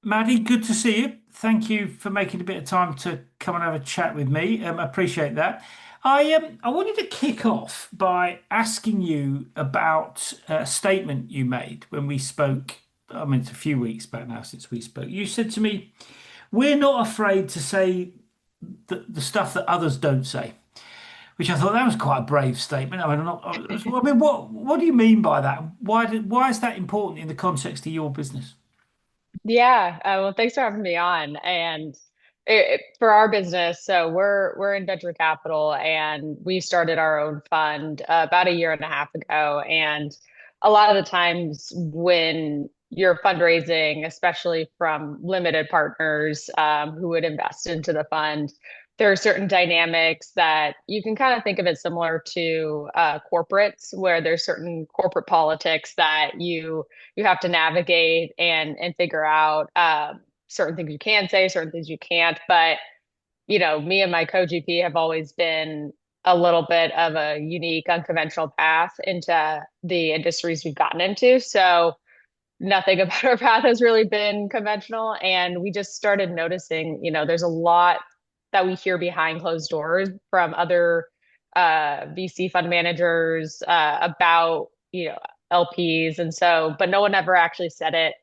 Maddie, good to see you. Thank you for making a bit of time to come and have a chat with me. I appreciate that. I wanted to kick off by asking you about a statement you made when we spoke. I mean, it's a few weeks back now since we spoke. You said to me, "We're not afraid to say the stuff that others don't say," which I thought that was quite a brave statement. I mean, what do you mean by that? Why is that important in the context of your business? Yeah, well, thanks for having me on. And for our business, so we're in venture capital, and we started our own fund about a year and a half ago. And a lot of the times when you're fundraising, especially from limited partners who would invest into the fund, there are certain dynamics that you can kind of think of it similar to corporates, where there's certain corporate politics that you have to navigate and figure out certain things you can say, certain things you can't. But me and my co-GP have always been a little bit of a unique, unconventional path into the industries we've gotten into. So nothing about our path has really been conventional. And we just started noticing, there's a lot that we hear behind closed doors from other VC fund managers about, LPs. And so, but no one ever actually said it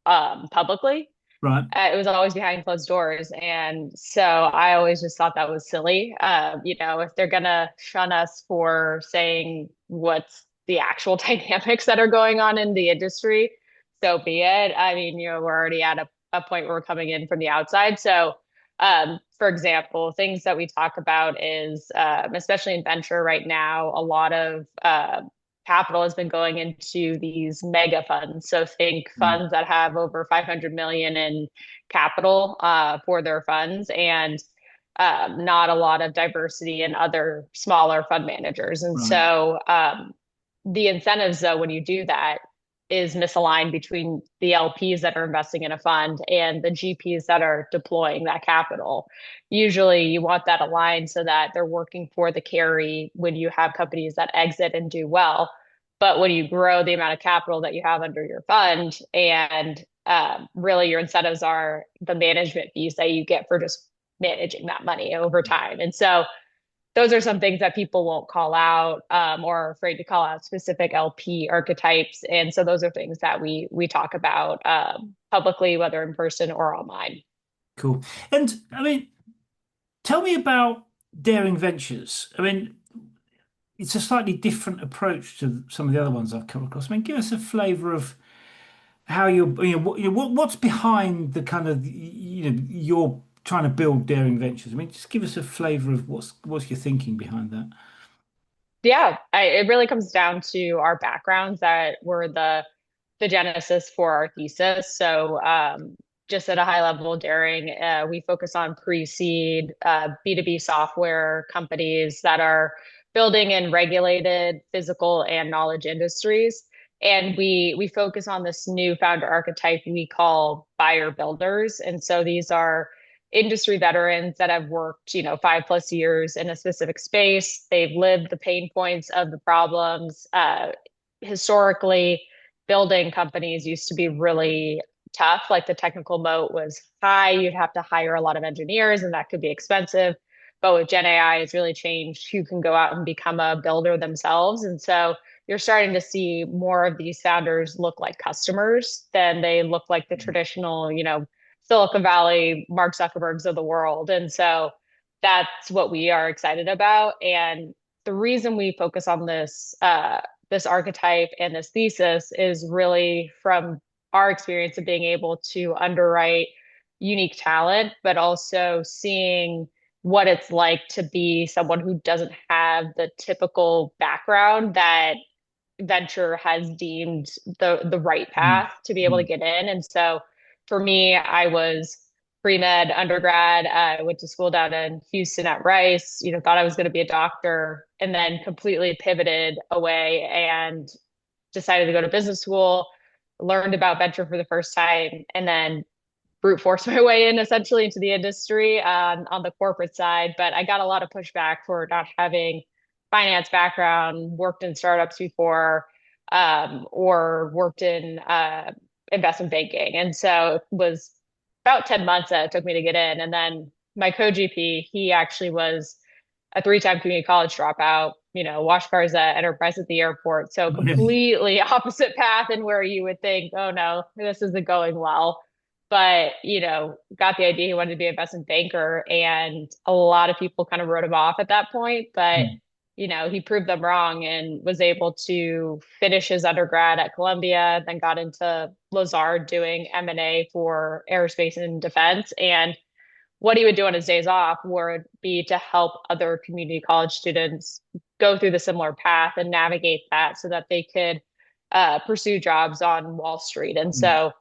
publicly. Right. It was always behind closed doors. And so I always just thought that was silly. If they're going to shun us for saying what's the actual dynamics that are going on in the industry, so be it. I mean, we're already at a point where we're coming in from the outside. So, for example, things that we talk about is, especially in venture right now, a lot of capital has been going into these mega funds. So think Mm. funds that have over 500 million in capital for their funds, and not a lot of diversity in other smaller fund managers. And Right. so the incentives, though, when you do that, is misaligned between the LPs that are investing in a fund and the GPs that are deploying that capital. Usually, you want that aligned so that they're working for the carry when you have companies that exit and do well. But when you grow the amount of capital that you have under your fund, and really your incentives are the management fees that you get for just managing that money over time. And so those are some things that people won't call out or are afraid to call out specific LP archetypes. And so those are things that we talk about publicly, whether in person or online. Cool. And I mean, tell me about Daring Ventures. I mean, it's a slightly different approach to some of the other ones I've come across. I mean, give us a flavor of how what's behind the kind of, you're trying to build Daring Ventures. I mean, just give us a flavor of what's your thinking behind that. Yeah, it really comes down to our backgrounds that were the genesis for our thesis. So just at a high level, Daring, we focus on pre-seed B2B software companies that are building in regulated physical and knowledge industries. And we focus on this new founder archetype we call buyer builders. And so these are industry veterans that have worked, 5+ years in a specific space. They've lived the pain points of the problems. Historically, building companies used to be really tough. Like the technical moat was high. You'd have to hire a lot of engineers, and that could be expensive. But with Gen AI, it's really changed who can go out and become a builder themselves. And so you're starting to see more of these founders look like customers than they look like the traditional, Silicon Valley, Mark Zuckerbergs of the world. And so that's what we are excited about. And the reason we focus on this archetype and this thesis is really from our experience of being able to underwrite unique talent, but also seeing what it's like to be someone who doesn't have the typical background that venture has deemed the right Mm. path to be able to Mm. get in. And so for me, I was pre-med undergrad. I went to school down in Houston at Rice, thought I was going to be a doctor, and then completely pivoted away and decided to go to business school, learned about venture for the first time, and then brute force my way in essentially into the industry on the corporate side. But I got a lot of pushback for not having finance background, worked in startups before, or worked in investment banking. And so was about 10 months that it took me to get in. And then my co-GP, he actually was a three-time community college dropout, wash cars at Enterprise at the airport. So Really? completely opposite path and where you would think, oh no, this isn't going well. But, got the idea he wanted to be an investment banker. And a lot of people kind of wrote him off at that point. But, he proved them wrong and was able to finish his undergrad at Columbia, then got into Lazard doing M&A for aerospace and defense. And what he would do on his days off would be to help other community college students go through the similar path and navigate that so that they could pursue jobs on Wall Street. And Mm. so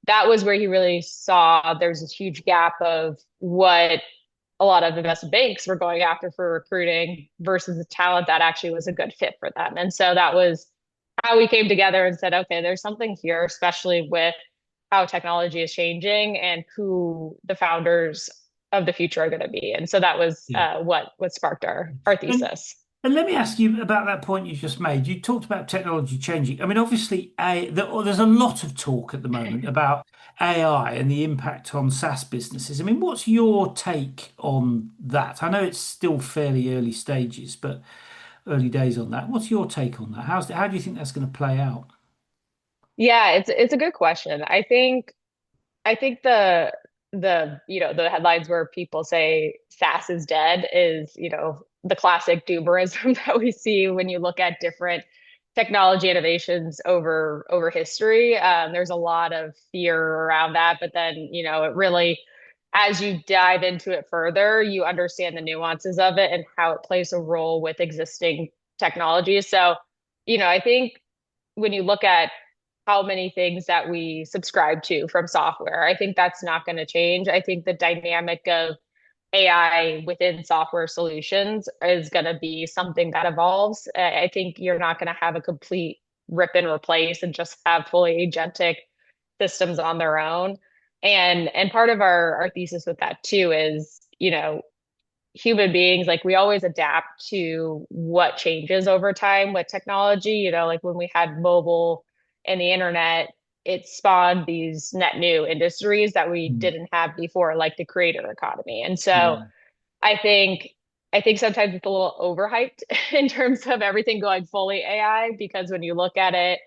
that was where he really saw there's this huge gap of what a lot of investment banks were going after for recruiting versus the talent that actually was a good fit for them. And so that was how we came together and said, okay, there's something here, especially with how technology is changing and who the founders of the future are going to be. And so that was Yeah. what sparked our And thesis. And let me ask you about that point you just made. You talked about technology changing. I mean, obviously, there's a lot of talk at the moment about AI and the impact on SaaS businesses. I mean, what's your take on that? I know it's still fairly early stages, but early days on that. What's your take on that? How do you think that's going to play out? Yeah, it's a good question. I think the headlines where people say SaaS is dead is, the classic doomerism that we see when you look at different technology innovations over history. There's a lot of fear around that, but then, it really, as you dive into it further, you understand the nuances of it and how it plays a role with existing technologies. So, I think when you look at how many things that we subscribe to from software. I think that's not going to change. I think the dynamic of AI within software solutions is going to be something that evolves. I think you're not going to have a complete rip and replace and just have fully agentic systems on their own. And part of our thesis with that too is, human beings, like we always adapt to what changes over time with technology. Like when we had mobile and the internet, it spawned these net new industries that we Mm. didn't have before, like the creator economy. And so Yeah. I think I think sometimes it's a little overhyped in terms of everything going fully AI because when you look at it,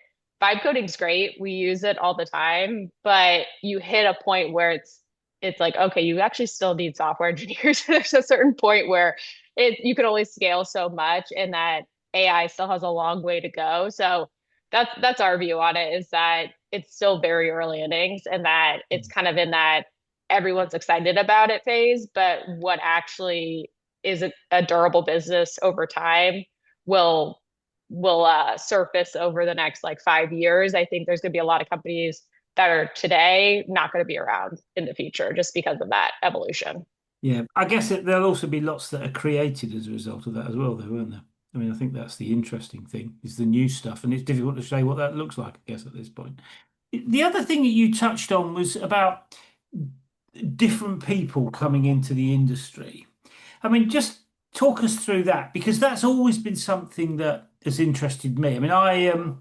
vibe coding's great. We use it all the time, but you hit a point where it's like, okay, you actually still need software engineers. There's a certain point where you can only scale so much and that AI still has a long way to go. So that's our view on it is that it's still very early innings and that it's kind of in that everyone's excited about it phase, but what actually is a durable business over time will surface over the next like 5 years. I think there's going to be a lot of companies that are today not going to be around in the future just because of that evolution. Yeah. I guess there'll also be lots that are created as a result of that as well, though, won't there? I mean, I think that's the interesting thing is the new stuff, and it's difficult to say what that looks like, I guess, at this point. The other thing that you touched on was about different people coming into the industry. I mean, just talk us through that because that's always been something that has interested me. I mean,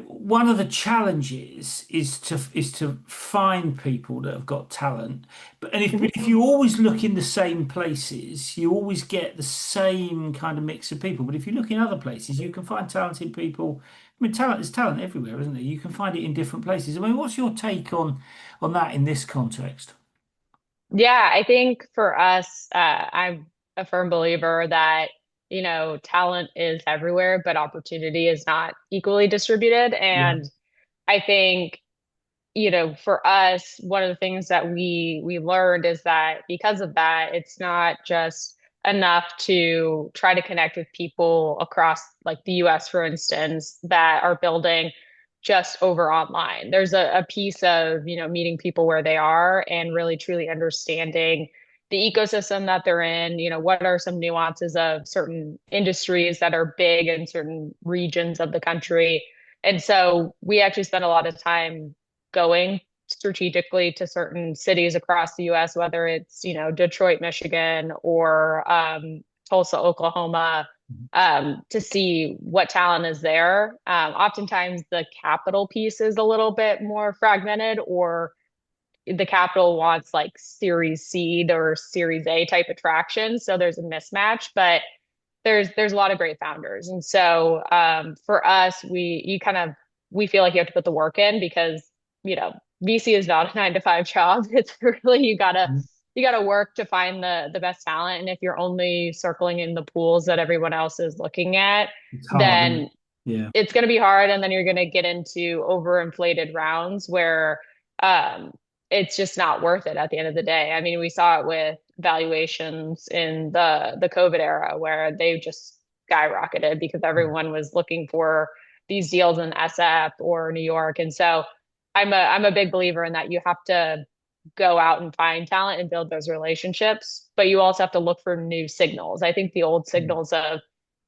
one of the challenges is to find people that have got talent. But if you always look in the same places, you always get the same kind of mix of people. But if you look in other places, you can find talented people. I mean, there's talent everywhere, isn't there? You can find it in different places. I mean, what's your take on that in this context? Yeah, I think for us, I'm a firm believer that, talent is everywhere, but opportunity is not equally distributed. Yeah. And I think for us, one of the things that we learned is that because of that, it's not just enough to try to connect with people across like the US, for instance, that are building just over online. There's a piece of, meeting people where they are and really truly understanding the ecosystem that they're in, what are some nuances of certain industries that are big in certain regions of the country. And so we actually spend a lot of time going strategically to certain cities across the US, whether it's, Detroit, Michigan, or Tulsa, Oklahoma, to see what talent is there. Oftentimes the capital piece is a little bit more fragmented or the capital wants like Series Seed or Series A type attraction. So there's a mismatch, but there's a lot of great founders. And so for us, we feel like you have to put the work in because, you know, VC is not a 9 to 5 job. It's really you gotta work to find the best talent. And if you're only circling in the pools that everyone else is looking at, It's hard, isn't it? then Yeah. it's going to be hard, and then you're going to get into overinflated rounds where um, it's just not worth it at the end of the day. I mean, we saw it with valuations in the COVID era where they just skyrocketed because everyone was looking for these deals in SF or New York. And so I'm a big believer in that you have to go out and find talent and build those relationships, but you also have to look for new signals. I think the old signals of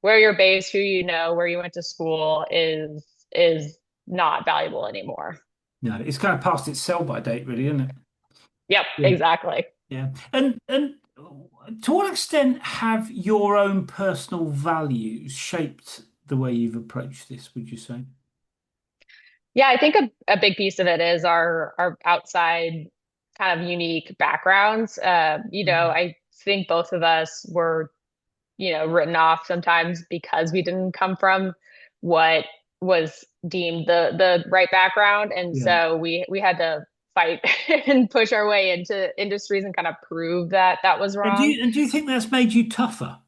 where you're based, who you know, where you went to school is not valuable anymore. No, it's kind of past its sell by date, really, isn't it? Yep, Yeah. exactly. Yeah. And to what extent have your own personal values shaped the way you've approached this, would you say? Yeah, I think a big piece of it is our outside kind of unique backgrounds. I think both of us were, written off sometimes because we didn't come from what was deemed the right background. And Yeah. so we had to fight and push our way into industries and kind of prove that that was And wrong. do you think that's made you tougher?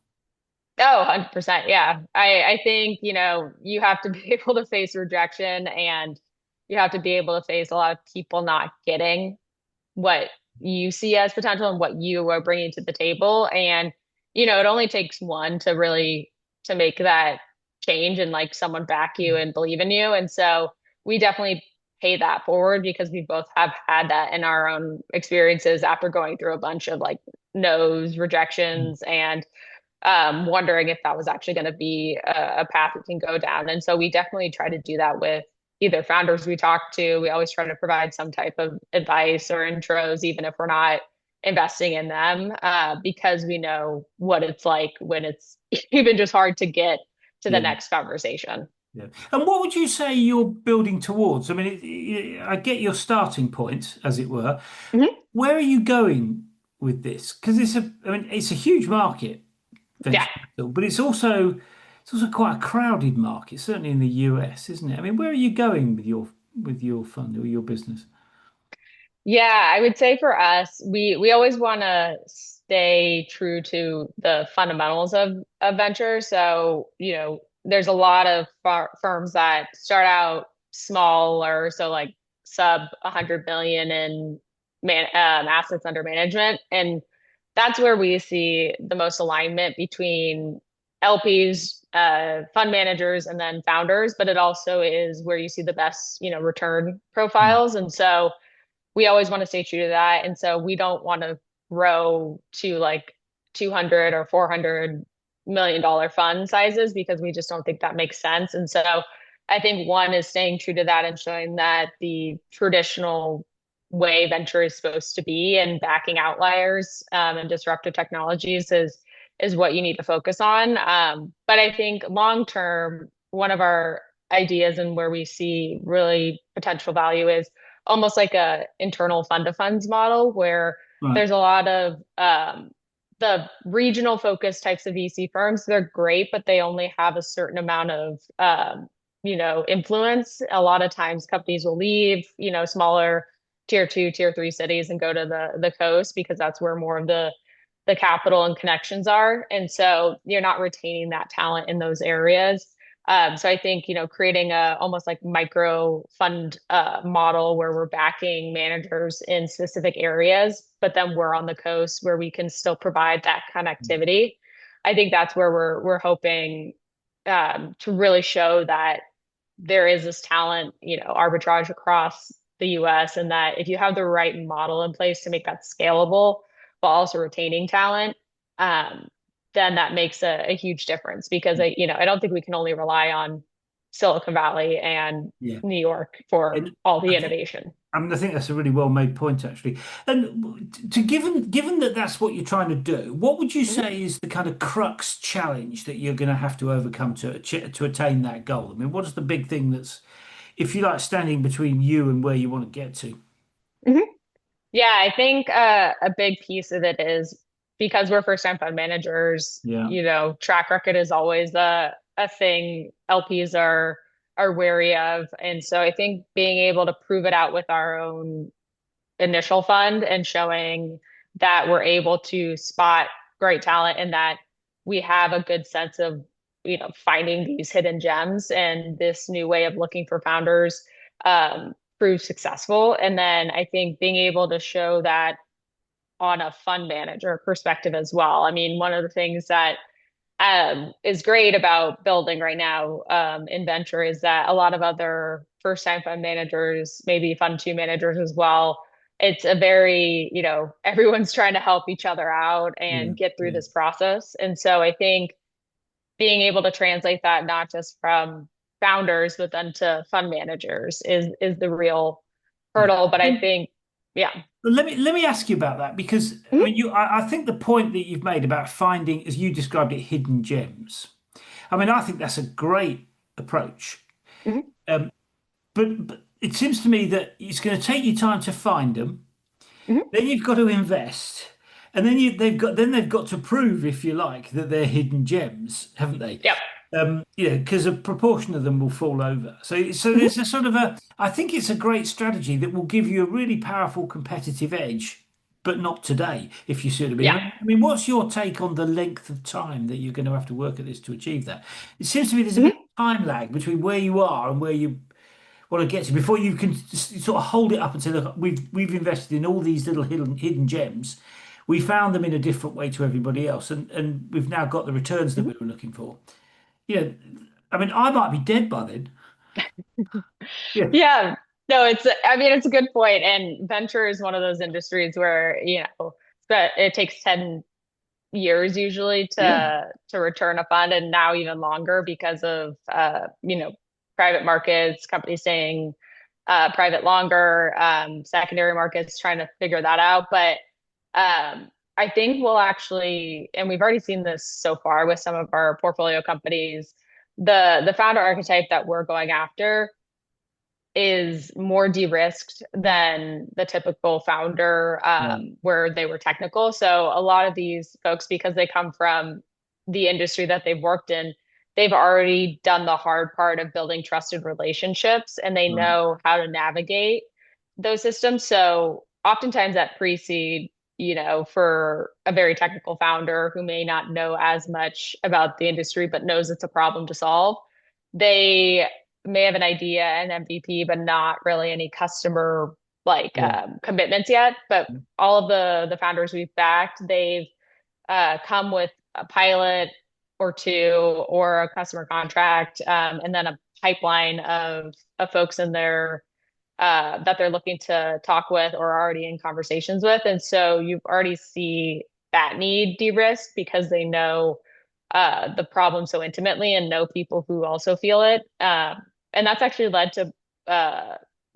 Oh, 100%. Yeah. I think, you have to be able to face rejection, and you have to be able to face a lot of people not getting what you see as potential and what you are bringing to the table. And, it only takes one to really to make that change and like someone back you and believe in you. And so we definitely pay that forward because we both have had that in our own experiences after going through a bunch of like no's, rejections, and wondering if that was actually going to be a path we can go down. And so we definitely try to do that with either founders we talk to. We always try to provide some type of advice or intros, even if we're not investing in them, because we know what it's like when it's even just hard to get to the Yeah. next conversation. Yeah. And what would you say you're building towards? I mean, I get your starting point, as it were. Mhm. Where are you going with this? Because I mean, it's a huge market, Yeah. venture capital, but it's also quite a crowded market, certainly in the US, isn't it? I mean, where are you going with your fund or your business? Yeah, I would say for us, we always want to stay true to the fundamentals of venture. So, there's a lot of firms that start out smaller, so like sub 100 million in assets under management, and that's where we see the most alignment between LPs, fund managers, and then founders. But it also is where you see the best, return Mm. profiles, and so we always want to stay true to that. And so we don't want to grow to like 200 or $400 million fund sizes because we just don't think that makes sense. And so I think one is staying true to that and showing that the traditional way venture is supposed to be and backing outliers and disruptive technologies is what you need to focus on. But I think long term, one of our ideas and where we see really potential value is almost like a internal fund of funds model where Right. there's a lot of the regional focused types of VC firms. They're great, but they only have a certain amount of influence. A lot of times companies will leave, smaller tier two, tier three cities and go to the coast because that's where more of the capital and connections are. And so you're not retaining that talent in those areas. So I think, creating a almost like micro fund model where we're backing managers in specific areas, but then we're on the coast where we can still provide that connectivity. I think that's where we're hoping to really show that there is this talent, arbitrage across the US, and that if you have the right model in place to make that scalable while also retaining talent, um, then that makes a huge difference because I don't think we can only rely on Silicon Valley and Yeah. New York for And all the I think innovation. I think that's a really well made point, actually. And given that that's what you're trying to do, what would you Mhm. say is the kind of crux challenge that you're going to have to overcome to attain that goal? I mean, what is the big thing that's, if you like, standing between you and where you want to get to? Mhm. Yeah, I think a big piece of it is because we're first time fund managers, Yeah. track record is always a thing LPs are wary of. And so I think being able to prove it out with our own initial fund and showing that we're able to spot great talent and that we have a good sense of, finding these hidden gems and this new way of looking for founders prove successful. And then I think being able to show that on a fund manager perspective as well. I mean, one of the things that is great about building right now in venture is that a lot of other first time fund managers, maybe fund two managers as well. It's a very, everyone's trying to help each other out Yeah. and get through Yeah. this process. And so I think being able to translate that not just from founders, but then to fund managers is the real Yeah. hurdle. But I And think, yeah. let me ask you about that because I Mhm, mean I think the point that you've made about finding, as you described it, hidden gems. I mean, I think that's a great approach. mhm, But it seems to me that it's going to take you time to find them. mhm. Then you've got to invest, and they've got to prove, if you like, that they're hidden gems, haven't they? Yep. Because a proportion of them will fall over. So Mhm, there's a sort of a. I think it's a great strategy that will give you a really powerful competitive edge, but not today, if you see what I mean. yeah. I mean, what's your take on the length of time that you're going to have to work at this to achieve that? It seems to me there's a bit Mhm, of time lag between where you are and where you want to get to before you can sort of hold it up and say, look, we've invested in all these little hidden gems. We found them in a different way to everybody else, and we've now got the returns that mhm. we were looking for. You know, I mean, I might be dead by then. Yeah, Yeah, no, I mean, it's a good point. And venture is one of those industries where, that it takes 10 years usually yeah, to return a fund and now even longer because of, private markets, companies staying private longer, secondary markets trying to figure that out. But I think we'll actually, and we've already seen this so far with some of our portfolio companies, the founder archetype that we're going after is more de-risked than the typical founder right, where they were technical. So a lot of these folks, because they come from the industry that they've worked in, they've already done the hard part of building trusted relationships and they right, know how to navigate those systems. So oftentimes at pre-seed, for a very technical founder who may not know as much about the industry but knows it's a problem to solve, they may have an idea and MVP, but not really any customer yeah, commitments yet. But all of the founders we've backed, they've come with a pilot or two or a customer contract, and then a pipeline of folks in there that they're looking to talk with or already in conversations with. And so you already see that need de-risked because they know the problem so intimately and know people who also feel it. And that's actually led to uh,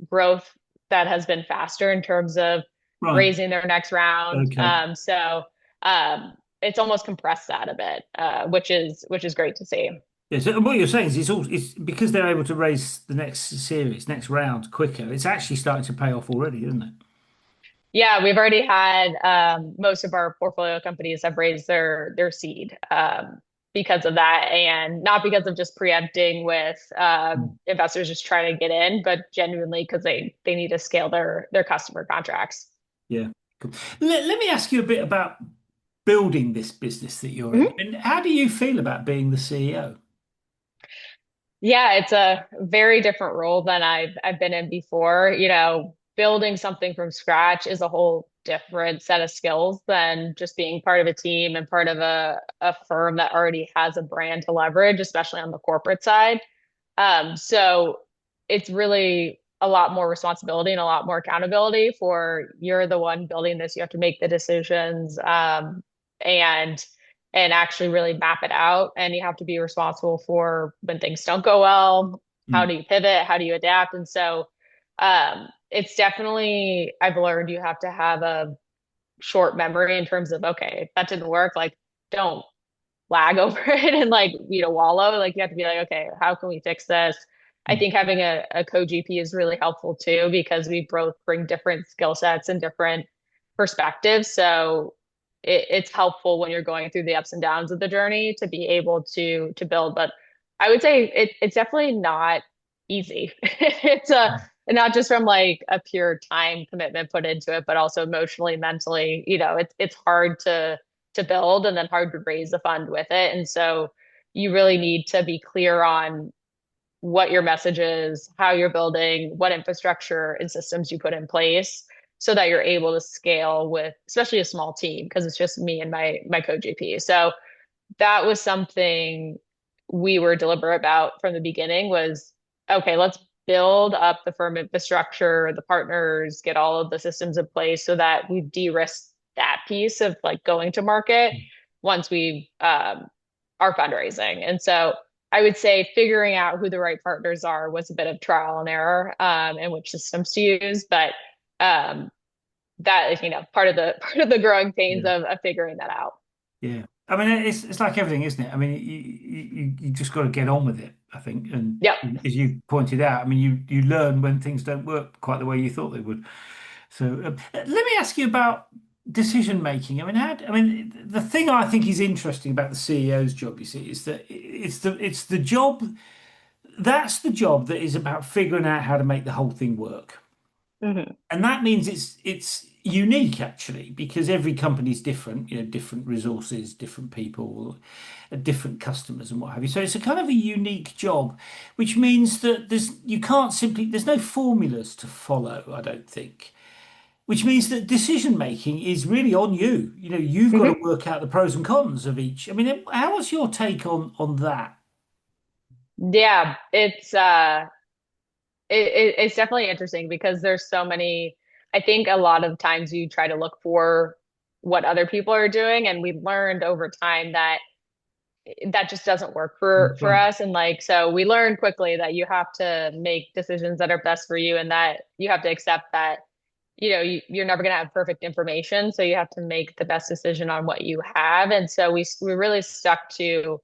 growth that has been faster in terms of right. raising their next round. Okay. It's almost compressed that a bit, which is great to see. Yeah, so what you're saying is it's because they're able to raise the next series, next round quicker. It's actually starting to pay off already, isn't it? Yeah, we've already had most of our portfolio companies have raised their seed because of that, and not because of just preempting with Mm. investors just trying to get in, but genuinely because they need to scale their customer contracts. Yeah. Cool. Let me ask you a bit about building this business that you're in. Mhm. And how do you feel about being the CEO? Yeah, it's a very different role than I've been in before. Building something from scratch is a whole different set of skills than just being part of a team and part of a firm that already has a brand to leverage, especially on the corporate side. So it's really a lot more responsibility and a lot more accountability for you're the one building this. You have to make the decisions, and actually really map it out. And you have to be responsible for when things don't go well. How Mm. do you pivot? How do you adapt? And so it's definitely, I've learned you have to have a short memory in terms of, okay, if that didn't work, like don't lag over it and wallow. Like you have to be like, okay, how can we fix this? I Mm. think having a co-GP is really helpful too because we both bring different skill sets and different perspective. So it's helpful when you're going through the ups and downs of the journey to be able to build. But I would say it's definitely not easy. It's not just from like a pure time commitment put into it, but also emotionally, mentally, it's hard to build and then hard to raise a fund with it. And so you really need to be clear on what your message is, how you're building, what infrastructure and systems you put in place so that you're able to scale with especially a small team because it's just me and my co-GP. So that was something we were deliberate about from the beginning was okay, let's build up the firm infrastructure, the partners, get all of the systems in place so that we de-risk that piece of like going to market once we are fundraising. And so I would say figuring out who the right partners are was a bit of trial and error and which systems to use. But um, that is, part of the part of the growing pains Yeah. of figuring that out. Yeah. I mean, it's like everything, isn't it? I mean, you just got to get on with it, I think. And Yep. as you pointed out, I mean, you learn when things don't work quite the way you thought they would. So let me ask you about decision making. I mean, I mean, the thing I think is interesting about the CEO's job, you see, is that it's the job that's the job that is about figuring out how to make the whole thing work. Hmm. And that means it's unique actually because every company is different, different resources, different people, different customers and what have you. So it's a kind of a unique job, which means that there's no formulas to follow, I don't think. Which means that decision making is really on you. You've got to Hmm. work out the pros and cons of each. I mean, how was your take on that? Yeah, it's definitely interesting because there's so many. I think a lot of times you try to look for what other people are doing, and we've learned over time that that just doesn't work for Right. us. And like, so we learned quickly that you have to make decisions that are best for you, and that you have to accept that you're never going to have perfect information, so you have to make the best decision on what you have. And so we really stuck to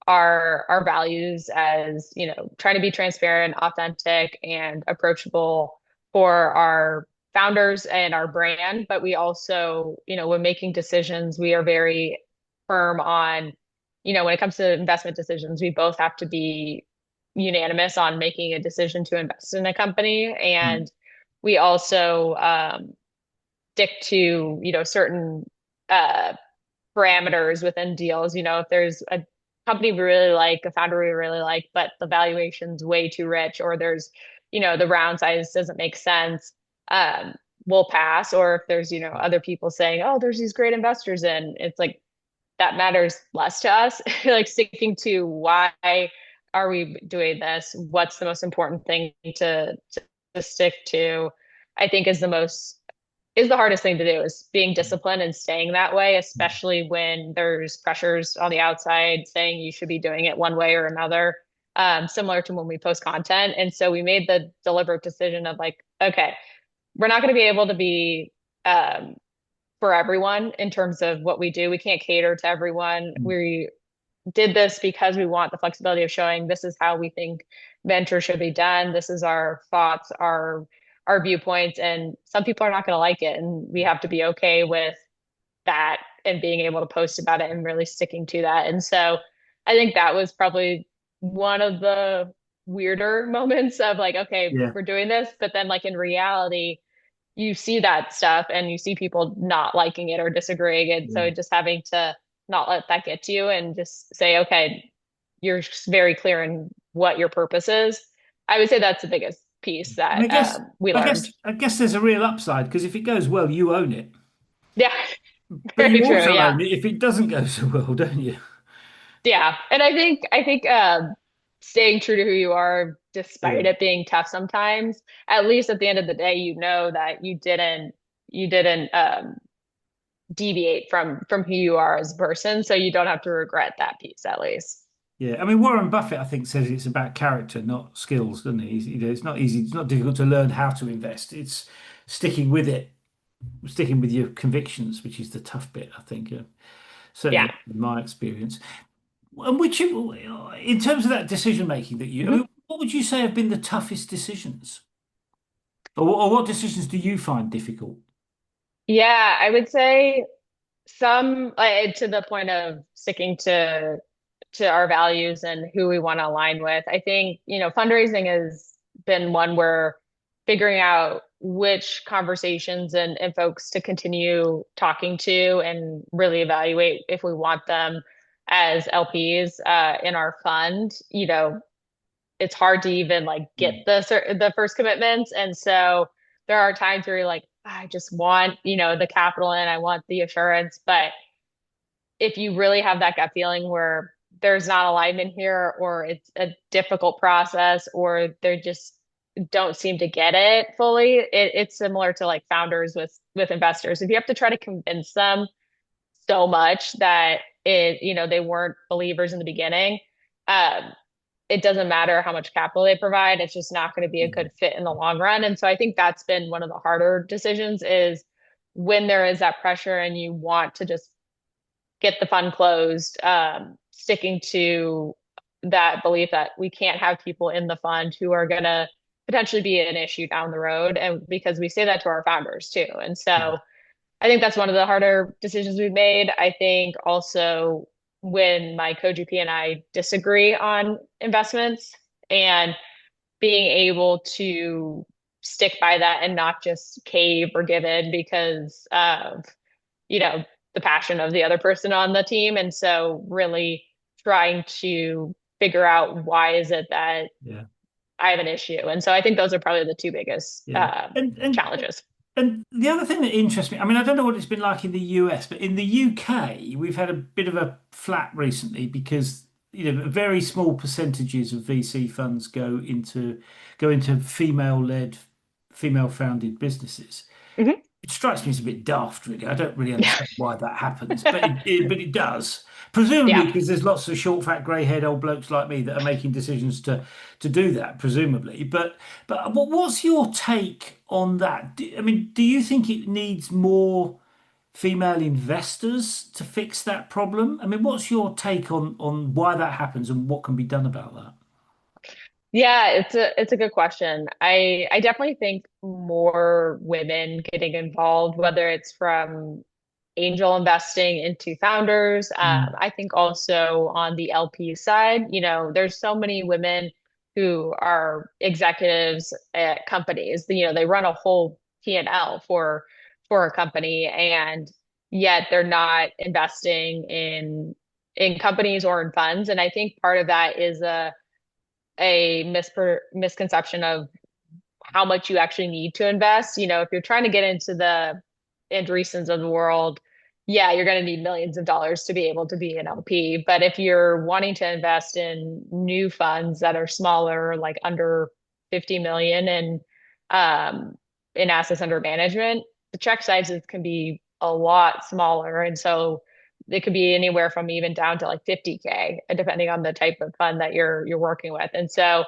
our values as trying to be transparent, authentic, and approachable for our founders and our brand. But we also, when making decisions, we are very firm on, when it comes to investment decisions, we both have to be unanimous on making a decision to invest in a company. Mm. And we also stick to, certain uh, parameters within deals. If there's a company we really like, a founder we really like, but the valuation's way too rich, or there's, the round size doesn't make sense, um, we'll pass. Or if there's, other people saying, oh, there's these great investors in, it's like that matters less to us. Like sticking to why are we doing this? What's the most important thing to stick to? I think is the hardest thing to do is being disciplined and staying that way, especially when there's pressures on the outside saying you should be doing it one way or another, similar to when we post content. And so we made the deliberate decision of like, okay, we're not going to be able to be um, for everyone in terms of what we do. We can't cater to everyone. Mm. We did this because we want the flexibility of showing this is how we think venture should be done. This is our thoughts, our viewpoints, and some people are not going to like it, and we have to be okay with that and being able to post about it and really sticking to that. And so I think that was probably one of the weirder moments of like, okay, Yeah. we're doing this, but then like in reality, you see that stuff and you see people not liking it or disagreeing. And Yeah. so just having to not let that get to you and just say, okay, you're just very clear in what your purpose is. I would say that's the biggest piece And that we I guess, learned. I guess there's a real upside because if it goes well, you own it, Yeah, but very you true. also Yeah. own it if it doesn't go so well, don't you? Yeah. And I think staying true to who you are, Yeah. despite it being tough sometimes, at least at the end of the day, you know that you didn't deviate from who you are as a person. So you don't have to regret that piece at least. Yeah. I mean, Warren Buffett, I think, says it's about character, not skills, doesn't he? It's not easy. It's not difficult to learn how to invest. It's sticking with it, sticking with your convictions, which is the tough bit, I think. Yeah. Certainly in my experience. And in terms of that decision making I Mhm. mean, what would you say have been the toughest decisions? Or what decisions do you find difficult? Yeah, I would say some to the point of sticking to our values and who we want to align with. I think, fundraising has been one where figuring out which conversations and folks to continue talking to and really evaluate if we want them as LPs in our fund. It's hard to even like get Mm. the first commitments. And so there are times where you're like, I just want, the capital in, I want the assurance. But if you really have that gut feeling where there's not alignment here, or it's a difficult process, or they just don't seem to get it fully, it's similar to like founders with investors. If you have to try to convince them so much that they weren't believers in the beginning, um, it doesn't matter how much capital they provide, it's just not going to be a Yeah. good fit in the long run. And so I think that's been one of the harder decisions is when there is that pressure and you want to just get the fund closed, sticking to that belief that we can't have people in the fund who are going to potentially be an issue down the road. And because we say that to our founders too. And so I think that's one of the harder decisions we've made. I think also when my co-GP and I disagree on investments and being able to stick by that and not just cave or give in because of, you know, the passion of the other person on the team. And so really trying to figure out why is it that Yeah. I have an issue. And so I think those are probably the two biggest Yeah. And challenges. and the other thing that interests me, I mean, I don't know what it's been like in the US, but in the UK, we've had a bit of a flat recently because, very small percentages of VC funds go into female-led, female-founded businesses. Mhm. It strikes me as a bit daft, really. I don't really Yeah. understand why that happens, but it does. Presumably Yeah. because there's lots of short, fat, grey-haired old blokes like me that are making decisions to do that, presumably. But what's your take on that? I mean, do you think it needs more female investors to fix that problem? I mean, what's your take on why that happens and what can be done about that? Yeah, it's a good question. I definitely think more women getting involved, whether it's from angel investing into founders. Mm, I think also on the LP side, there's so many women who are executives at companies. They run a whole P&L for a company, and yet they're not investing in companies or in funds. And I think part of that is a misconception of how much you actually need to invest. If you're trying to get into the Andreessens of the world, yeah, you're going to need millions of dollars to be able to be an LP. But if you're wanting to invest in new funds that are smaller, like under 50 million and in assets under management, the check sizes can be a lot smaller. And so it could be anywhere from even down to like 50K, depending on the type of fund that you're working with. And so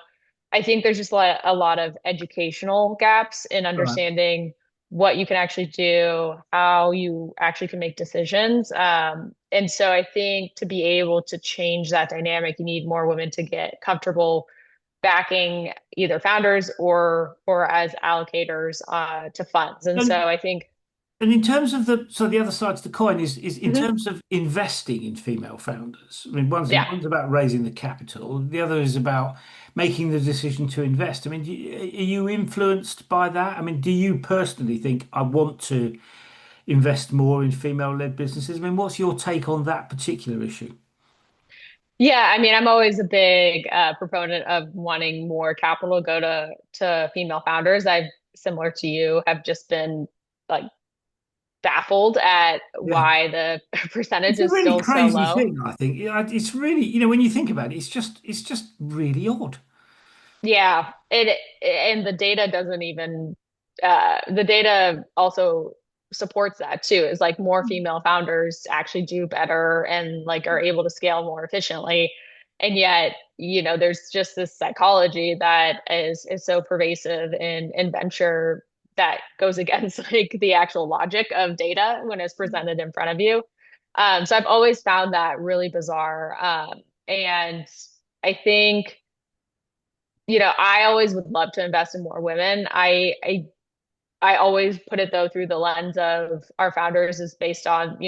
I think there's just a lot of educational gaps in right. understanding what you can actually do, how you actually can make decisions. And so I think to be able to change that dynamic, you need more women to get comfortable backing either founders or as allocators to funds. And so And I think, And in terms of the other side of the coin is in mhm, terms of investing in female founders. I mean, one's yeah. one's about raising the capital, the other is about making the decision to invest. I mean, are you influenced by that? I mean, do you personally think I want to invest more in female-led businesses? I mean, what's your take on that particular issue? Yeah, I mean, I'm always a big proponent of wanting more capital go to female founders. I've, similar to you, have just been like baffled at Yeah, why the percentage it's a is really still so crazy low. thing, I think. It's really, when you think about it, it's just really odd. Yeah, and the data doesn't even the data also supports that too. Is like more female founders actually do better and like are able to scale more efficiently. And yet, there's just this psychology that is so pervasive in venture that goes against like the actual logic of data when it's presented in front of you. So I've always found that really bizarre. And I think I always would love to invest in more women. I I always put it though through the lens of our founders is based on,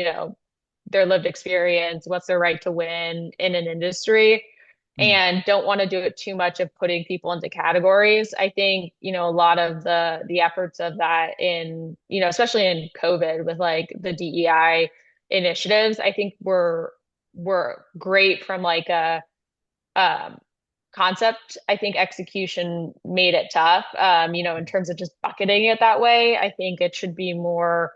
their lived experience, what's their right to win in an industry, Mm. and don't want to do it too much of putting people into categories. I think, a lot of the efforts of that in, especially in COVID with like the DEI initiatives, I think were great from like a um concept. I think execution made it tough. In terms of just bucketing it that way, I think it should be more,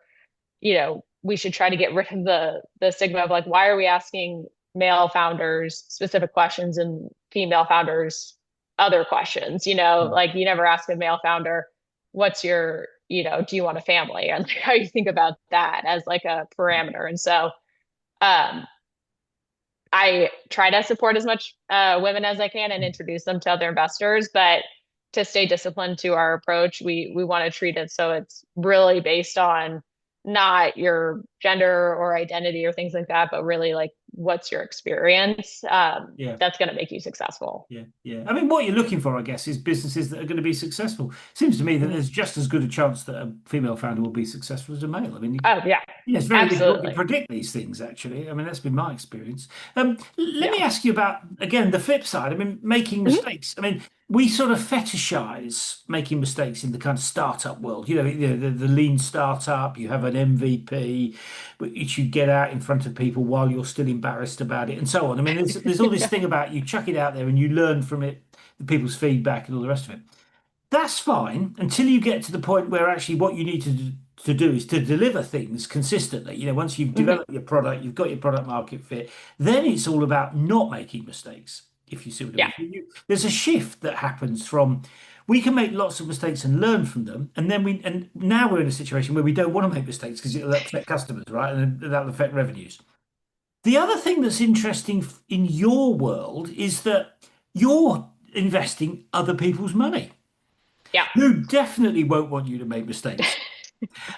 we should try to get rid of the stigma of like, why are we asking male founders specific questions and female founders other questions? Mm. Like you never ask a male founder, what's your, do you want a family? And like, how you think about that as like a parameter. And so um I try to support as much women as I can and introduce them to other investors, but to stay disciplined to our approach, we want to treat it so it's really based on not your gender or identity or things like that, but really like what's your experience Yeah. that's going to make you successful. Yeah, yeah. I mean, what you're looking for, I guess, is businesses that are going to be successful. Seems to me that Mhm. there's just as good a chance that a female founder will be successful as a male. I mean, Oh yeah, yeah, it's very difficult to absolutely. predict these things, actually. I mean, that's been my experience. Let me Yeah. ask you about, again, the flip side. I mean, making Mhm. mistakes. I mean, we sort of fetishize making mistakes in the kind of startup world. The lean startup, you have an MVP, which you get out in front of people while you're still embarrassed about it, and so on. I mean, there's all this thing about you chuck it out there and you learn from it, the people's feedback and all the rest of it. That's fine until you get to the point where actually what you need to do is to deliver things consistently. Once you've Mhm. developed your product, you've got your product market fit, then it's all about not making mistakes, if you see what I Yeah. mean. There's a shift that happens from we can make lots of mistakes and learn from them, and now we're in a situation where we don't want to make mistakes because it'll upset customers, right? And that'll affect revenues. The other thing that's interesting in your world is that you're investing other people's money Yeah. who definitely won't want you to make mistakes.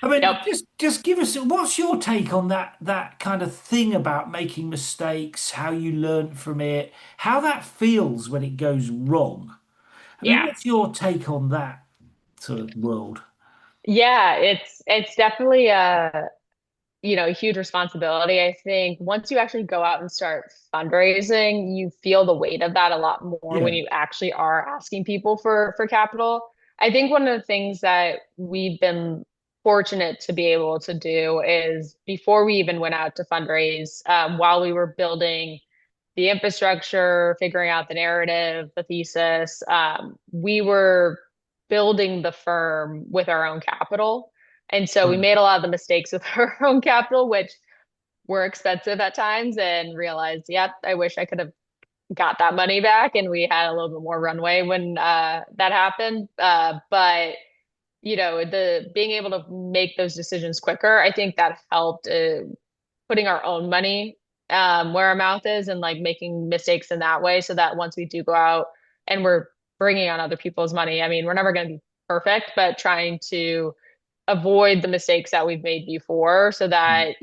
I mean, Yep. just give us what's your take on that kind of thing about making mistakes, how you learn from it, how that feels when it goes wrong. I mean, Yeah. what's your take on that sort of world? Yeah, it's definitely a huge responsibility. I think once you actually go out and start fundraising, you feel the weight of that a lot more when Yeah. you actually are asking people for capital. I think one of the things that we've been fortunate to be able to do is before we even went out to fundraise, while we were building the infrastructure, figuring out the narrative, the thesis, we were building the firm with our own capital. And so we Right. made a lot of the mistakes with our own capital, which were expensive at times, and realized, yep, I wish I could have got that money back. And we had a little bit more runway when that happened. But the being able to make those decisions quicker, I think that helped putting our own money where our mouth is and like making mistakes in that way so that once we do go out and we're bringing on other people's money, I mean, we're never going to be perfect, but trying to avoid the mistakes that we've made before so that,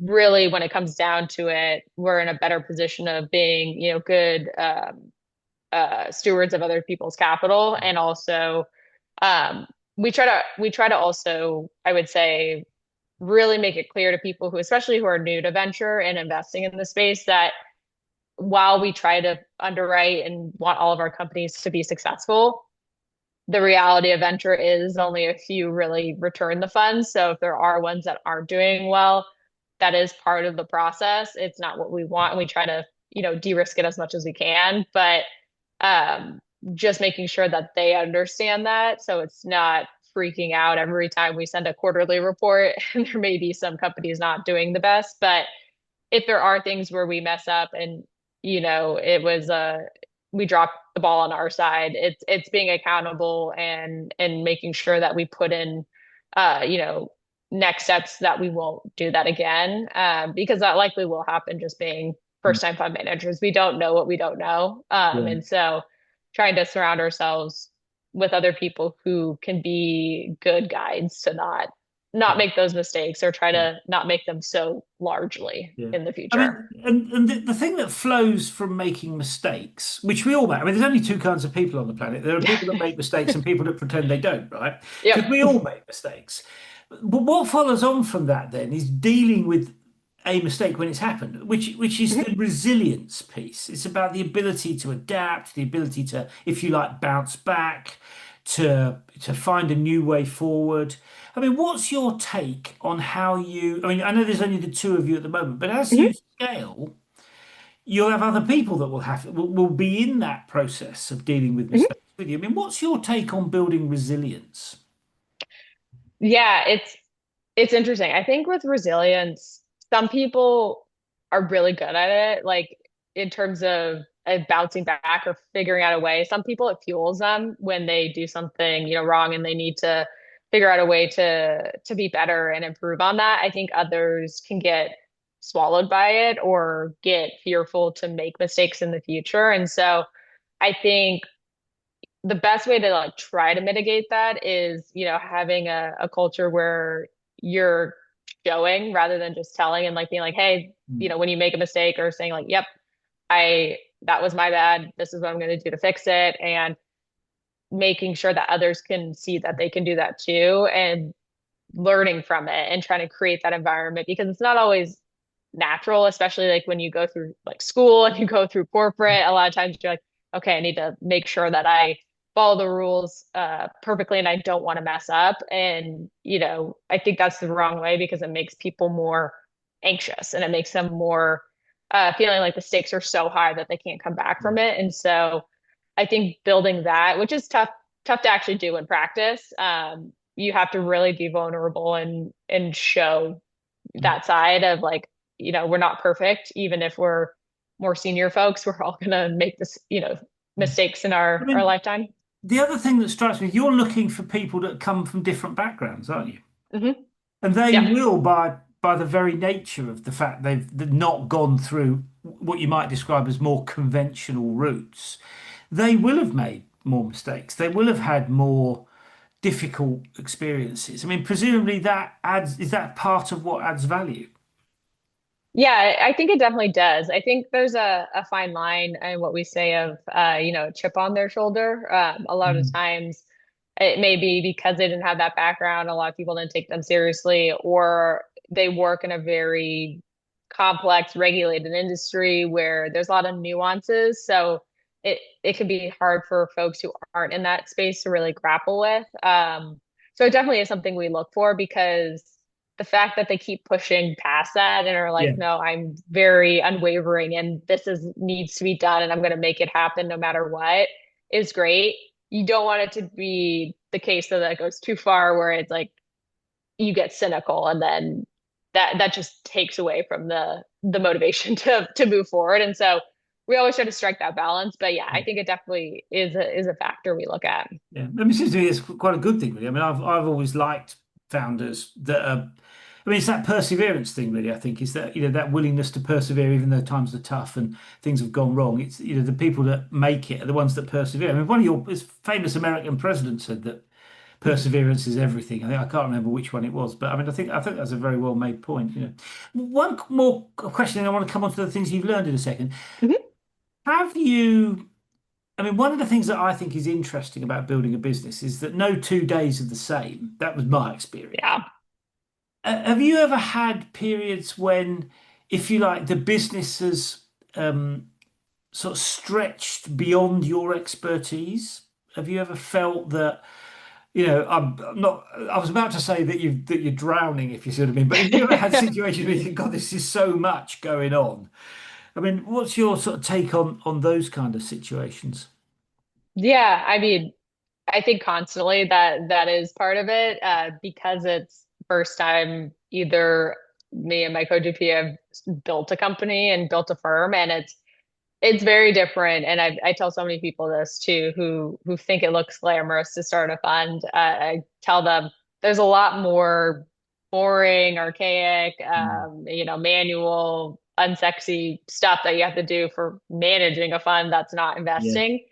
really when it comes down to it, we're in a better position of being, good stewards of other people's capital. And also, um, we try to also, I would say, really make it clear to people who, especially who are new to venture and investing in the space, that while we try to underwrite and want all of our companies to be successful, the reality of venture is only a few really return the funds. So if there are ones that aren't doing well, that is part of the process. It's not what we want. And we try to, de-risk it as much as we can, but um, just making sure that they understand that. So it's not freaking out every time we send a quarterly report. And there may be some companies not doing the best, but if there are things where we mess up and it was we dropped the ball on our side, it's being accountable and making sure that we put in uh you know next steps that we won't do that again, because that likely will happen. Just being first time fund managers, we don't know what we don't know, Yeah. and so trying to surround ourselves with other people who can be good guides to not make those mistakes or try to not make them so largely Yeah. in the I future. mean, and the thing that flows from making mistakes, which we all make, I mean, there's only two kinds of people on the planet. There are people that make mistakes and people that pretend they don't, right? Yep. Because we all make mistakes. But what follows on from that then is dealing with a mistake when it's happened, which is the resilience piece. It's about the ability to adapt, the ability to, if you like, bounce back, to find a new way forward. I mean, what's your take on how you? I mean, I know there's only the two of you at the moment, but as you scale, you'll have other people that will be in that process of dealing with mistakes with you. I mean, what's your take on building resilience? Yeah, it's interesting. I think with resilience, some people are really good at it, like in terms of bouncing back or figuring out a way. Some people it fuels them when they do something, wrong and they need to figure out a way to be better and improve on that. I think others can get swallowed by it or get fearful to make mistakes in the future. And so I think the best way to like try to mitigate that is, having a culture where you're showing rather than just telling and like being like, hey, Mm. when you make a mistake or saying like, yep, that was my bad. This is what I'm going to do to fix it. And making sure that others can see that they can do that too and learning from it and trying to create that environment because it's not always natural, especially like when you go through like school and you go through corporate. A lot of times you're like, okay, I need to make sure that I follow the rules perfectly and I don't want to mess up. And, I think that's the wrong way because it makes people more anxious and it makes them more feeling like the stakes are so high that they can't come back from it. And so I think building that, which is tough to actually do in practice, you have to really be vulnerable and show that side of like, we're not perfect, even if we're more senior folks, we're all gonna make this, mistakes in I our mean, lifetime. the other thing that strikes me, you're looking for people that come from different backgrounds, aren't you? Hmm. And they Yeah. will, by the very nature of the fact they've not gone through what you might describe as more conventional routes, they will have made more mistakes. They will have had more difficult experiences. I mean, presumably is that part of what adds value? Yeah, I think it definitely does. I think there's a fine line in what we say of, chip on their shoulder. A lot of Mm. times it may be because they didn't have that background. A lot of people didn't take them seriously, or they work in a very complex, regulated industry where there's a lot of nuances. So it can be hard for folks who aren't in that space to really grapple with. So it definitely is something we look for because the fact that they keep pushing past that and are like, Yeah. no, I'm very unwavering and this is needs to be done and I'm going to make it happen no matter what is great. You don't want it to be the case that that goes too far where it's like you get cynical and then that just takes away from the motivation to move forward. And so we always try to strike that balance. But yeah, I think it definitely is a factor we look at. Yeah, I mean, it seems to me it's quite a good thing, really. I mean, I've always liked founders that are. I mean, it's that perseverance thing, really. I think is that that willingness to persevere even though times are tough and things have gone wrong. It's the people that make it are the ones that persevere. I mean, one of your famous American presidents said that perseverance is everything. I can't remember which one it was, but I mean, I think that's a very well made point. One more question, and I want to come on to the things you've learned in a second. Mhm. Have you? I mean, one of the things that I think is interesting about building a business is that no 2 days are the same. That was my experience. Yeah. Have you ever had periods when, if you like, the business has sort of stretched beyond your expertise? Have you ever felt that, I'm not, I was about to say that you're drowning, if you see what I mean, but have you ever had situations where you think, God, this is so much going on? I mean, what's your sort of take on those kind of situations? Yeah, I mean, I think constantly that is part of it because it's first time either me and my co-GP have built a company and built a firm and it's very different. And I tell so many people this too who think it looks glamorous to start a fund. I tell them there's a lot more boring, archaic, Mm. manual, unsexy stuff that you have to do for managing a fund that's not Yeah. investing.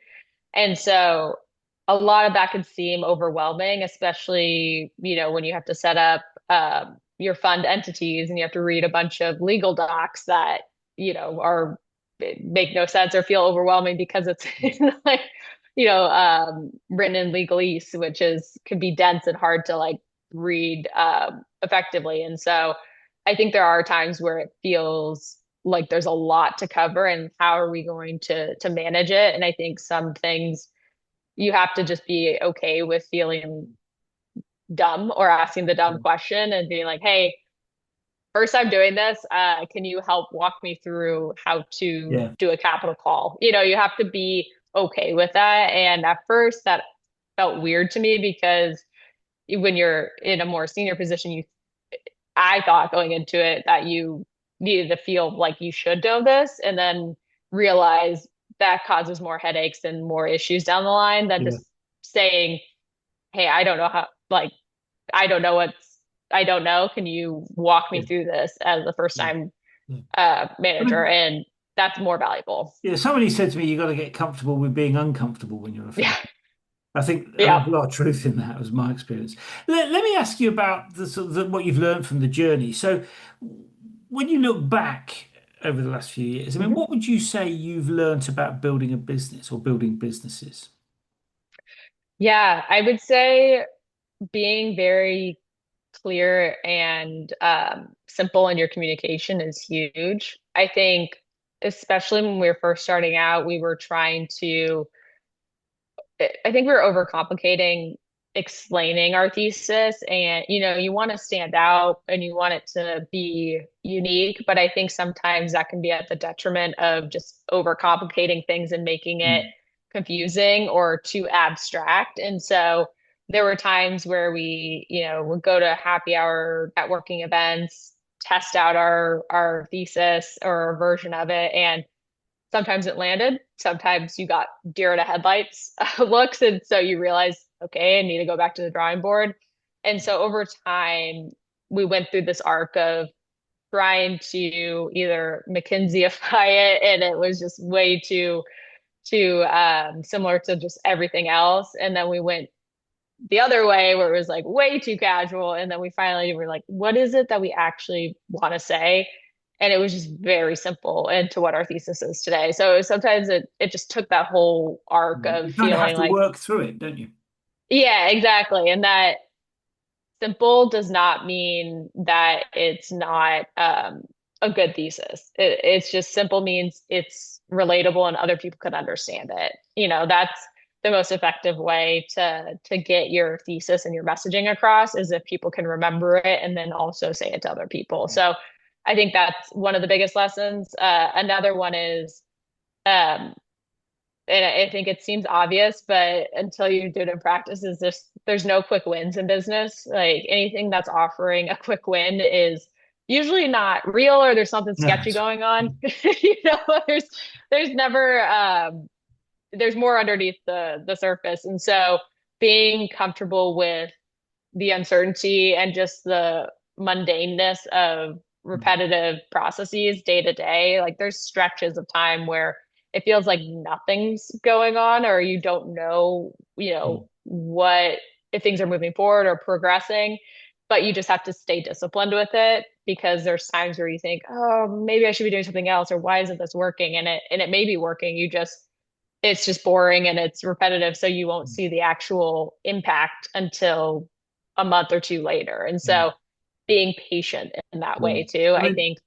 And so a lot of that could seem overwhelming, especially, when you have to set up your fund entities, and you have to read a bunch of legal docs that, are make no sense or feel overwhelming because it's like, written in legalese, which is could be dense and hard to like read effectively. And so I think there are times where it feels like there's a lot to cover, and how are we going to manage it? And I think some things you have to just be okay with feeling dumb or asking the dumb question and being like, hey, first time doing this, can you help walk me through how to Yeah. do a capital call? You have to be okay with that. And at first that felt weird to me because when you're in a more senior position, I thought going into it that you needed to feel like you should know this, and then realize that causes more headaches and more issues down the line than Yeah. just saying, hey, I don't know how, like, I don't know I don't know. Can you walk me Yeah. through this as the first Yeah. time Yeah. I manager? mean, And that's more valuable. yeah, somebody said to me, you got to get comfortable with being uncomfortable when you're a Yeah. founder. I think Yeah. there's a lot of truth in that, was my experience. Let me ask you about the sort of what you've learned from the journey. So, when you look back over the last few years, I mean, Mhm. what would you say you've learned about building a business or building businesses? Yeah. I would say being very clear and simple in your communication is huge. I think, especially when we were first starting out, we were trying to, I think we were overcomplicating explaining our thesis. And, you want to stand out and you want it to be unique. But I think sometimes that can be at the detriment of just overcomplicating things and making it Mm, confusing or too abstract. And so there were times where we, would go to happy hour networking events, test out our thesis or a version of it. And sometimes it landed. Sometimes you got deer in the headlights looks. And so you realize, okay, I need to go back to the drawing board. And so over time, we went through this arc of trying to either McKinseyify it, and it was just way too similar to just everything else. And then we went the other way where it was like way too casual. And then we finally were like, what is it that we actually want to say? And it was just very simple into what our thesis is today. So sometimes it just took that whole arc mm. of You kind of have feeling to like, work through it, don't you? yeah, exactly. And that simple does not mean that it's not a good thesis. It's just simple means it's relatable and other people can understand it. That's the most effective way to get your thesis and your messaging across is if people can remember it and then also say it to other people. So I think that's one of the biggest lessons. Another one is um, and I think it seems obvious, but until you do it in practice, is this there's no quick wins in business. Like anything that's offering a quick win is usually not real or there's something No. sketchy going on. There's never there's more underneath the surface. And so being comfortable with the uncertainty and just the mundaneness of repetitive processes day to day. Like there's stretches of time where it feels like nothing's going on or you don't know, what if things are moving forward or progressing, but you just have to stay disciplined with it because there's times where you think, oh, maybe I should be doing something else or why isn't this working? And it may be working. It's just boring and it's repetitive. So you won't see the actual impact until a month or two later. And Mm, so being patient in that yeah. way too, I I mean, think,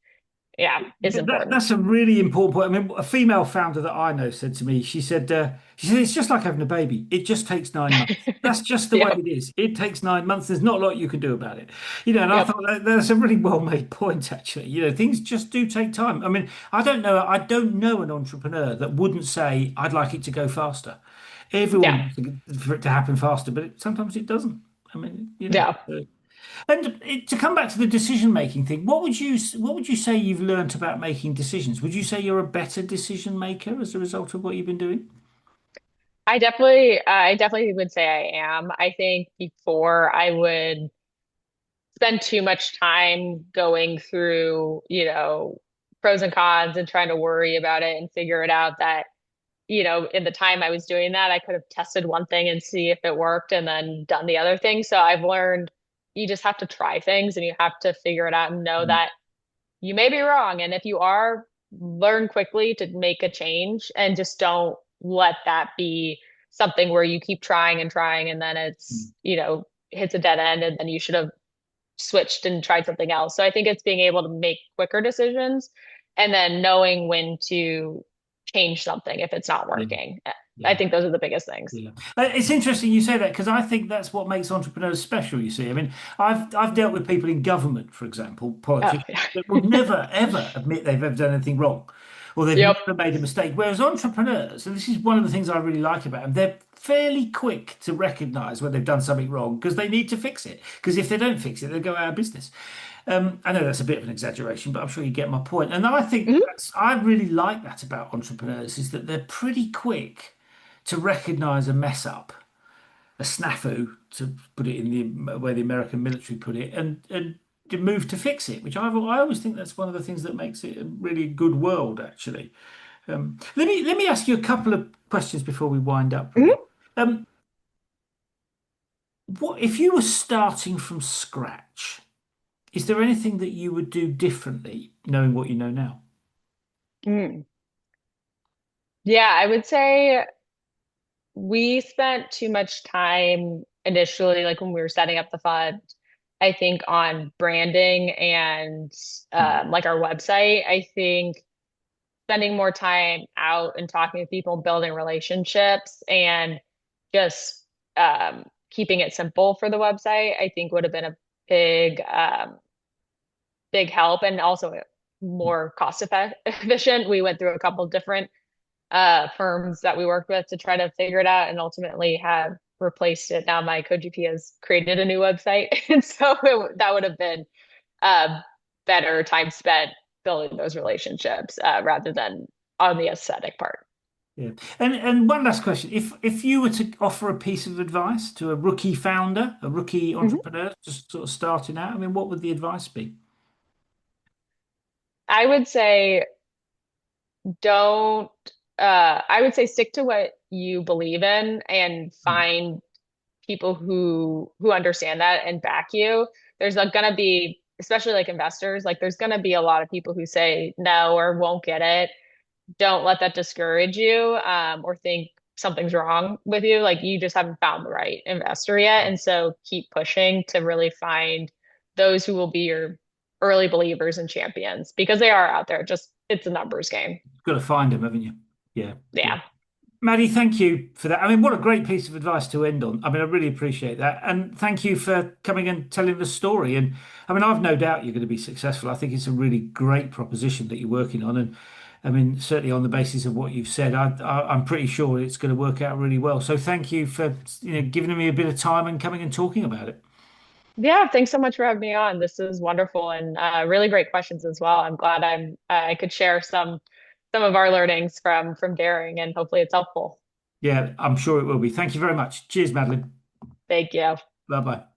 yeah, is important. that's a really important point. I mean, a female founder that I know said to me, she said, it's just like having a baby. It just takes 9 months. That's just the way Yep. it is. It takes 9 months. There's not a lot you can do about it. And I Yep. thought that's a really well-made point, actually. Things just do take time. I mean, I don't know an entrepreneur that wouldn't say, I'd like it to go faster. Everyone Yeah. wants for it to happen faster, but sometimes it doesn't. I mean, Yeah. and to come back to the decision making thing, what would you say you've learned about making decisions? Would you say you're a better decision maker as a result of what you've been doing? I definitely would say I am. I think before I would spend too much time going through, pros and cons and trying to worry about it and figure it out that in the time I was doing that, I could have tested one thing and see if it worked and then done the other thing. So I've learned, you just have to try things and you have to figure it out and know Mm. that you may be wrong. And if you are, learn quickly to make a change and just don't let that be something where you keep trying and trying and then Mm. it's, hits a dead end and then you should have switched and tried something else. So I think it's being able to make quicker decisions and then knowing when to change something if it's not Yeah. working. I Yeah. think those are the biggest things. Yeah. It's interesting you say that because I think that's what makes entrepreneurs special, you see. I mean, I've dealt with people in government, for example, Oh, politics, yeah. that will never, ever admit they've ever done anything wrong or they've Yep. never made a mistake. Whereas entrepreneurs, and this is one of the things I really like about them, they're fairly quick to recognize when they've done something wrong because they need to fix it. Because if they don't fix it, they'll go out of business. I know that's a bit of an exaggeration, but I'm sure you get my point. And I think Mhm. I really like that about entrepreneurs is that they're pretty quick to recognize a mess up, a snafu, to put it in the way the American military put it, and to move to fix it, which I always think that's one of the things that makes it a really good world, actually. Let me ask you a couple of questions before we wind up, really. Mhm. Um, what if you were starting from scratch? Is there anything that you would do differently, knowing what you know now? Mm. Yeah, I would say we spent too much time initially, like when we were setting up the fund, I think on branding and Mm. like our website. I think spending more time out and talking to people, building relationships, and just keeping it simple for the website, I think would have been a big, big help and also more efficient. We went through a couple different firms that we worked with to try to figure it out and ultimately have replaced it. Now my co-GP has created a new website. And so that would have been uh, better time spent building those relationships rather than on the aesthetic part. Yeah. And one last question. If you were to offer a piece of advice to a rookie founder, a rookie Mhm. entrepreneur, just sort of starting out, I mean, what would the advice be? I would say don't, I would say stick to what you believe in and Mm. find people who understand that and back you. There's gonna be, especially like investors, like there's gonna be a lot of people who say no or won't get it. Don't let that discourage you, or think something's wrong with you. Like you just haven't found the right investor yet. And so keep pushing to really find those who will be your early believers and champions because they are out there. Just it's a numbers game. Got to find them, haven't you? Yeah. Yeah. Yeah. Maddie, thank you for that. I mean, what a great piece of advice to end on. I mean, I really appreciate that. And thank you for coming and telling the story. And I mean, I've no doubt you're going to be successful. I think it's a really great proposition that you're working on. And I mean, certainly on the basis of what you've said, I'm pretty sure it's going to work out really well. So thank you for, giving me a bit of time and coming and talking about it. Yeah, thanks so much for having me on. This is wonderful and really great questions as well. I'm glad I could share some of our learnings from Daring and hopefully it's helpful. Yeah, I'm sure it will be. Thank you very much. Cheers, Madeline. Thank you. Bye bye.